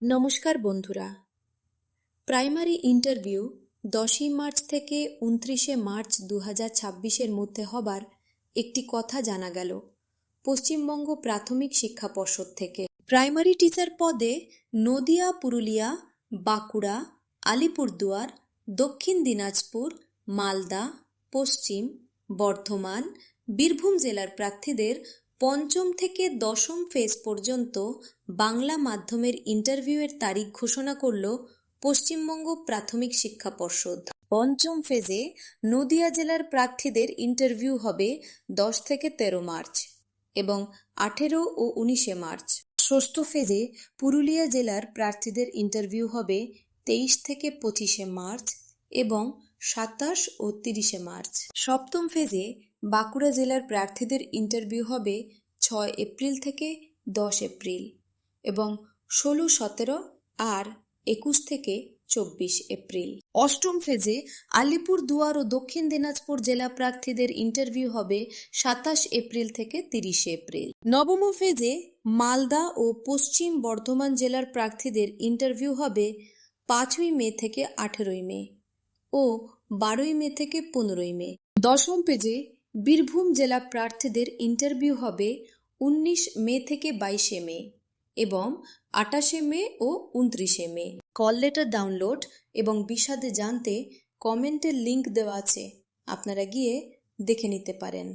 নমস্কার বন্ধুরা। Primary interview 10ই March থেকে 29শে মার্চ 2026-এর মধ্যে হবার একটি কথা জানা গেল পশ্চিমবঙ্গ প্রাথমিক শিক্ষা পর্ষদ থেকে। প্রাইমারি টিচার পদে নদিয়া, পুরুলিয়া, বাঁকুড়া, আলিপুরদুয়ার, দক্ষিণ দিনাজপুর, মালদা, পশ্চিম বর্ধমান, বীরভূম জেলার প্রার্থীদের পঞ্চম থেকে দশম ফেজ পর্যন্ত বাংলা মাধ্যমের ইন্টারভিউয়ের তারিখ ঘোষণা করল পশ্চিমবঙ্গ প্রাথমিক শিক্ষা পর্ষদ। পঞ্চম ফেজে নদিয়া জেলার প্রার্থীদের ইন্টারভিউ হবে 10 থেকে 13 মার্চ এবং 18 ও 19শে মার্চ। ষষ্ঠ ফেজে পুরুলিয়া জেলার প্রার্থীদের ইন্টারভিউ হবে 23 থেকে 25শে মার্চ এবং 27 ও 30শে মার্চ। সপ্তম ফেজে বাঁকুড়া জেলার প্রার্থীদের ইন্টারভিউ হবে 6 এপ্রিল থেকে 10 এপ্রিল এবং 16, 17 আর 21 থেকে 24 এপ্রিল। অষ্টম ফেজে আলিপুরদুয়ার ও দক্ষিণ দিনাজপুর জেলা প্রার্থীদের ইন্টারভিউ হবে 27 এপ্রিল থেকে 30 এপ্রিল। নবম ফেজে মালদা ও পশ্চিম বর্ধমান জেলার প্রার্থীদের ইন্টারভিউ হবে 5ই মে থেকে 18ই মে ও 12ই মে থেকে 15ই মে। দশম পেজে বীরভূম জেলা প্রার্থীদের ইন্টারভিউ হবে 19 মে থেকে 22শে মে এবং 28শে মে ও 29শে মে। কল লেটার ডাউনলোড এবং বিশদে জানতে কমেন্টের লিংক দেওয়া আছে, আপনারা গিয়ে দেখে নিতে পারেন।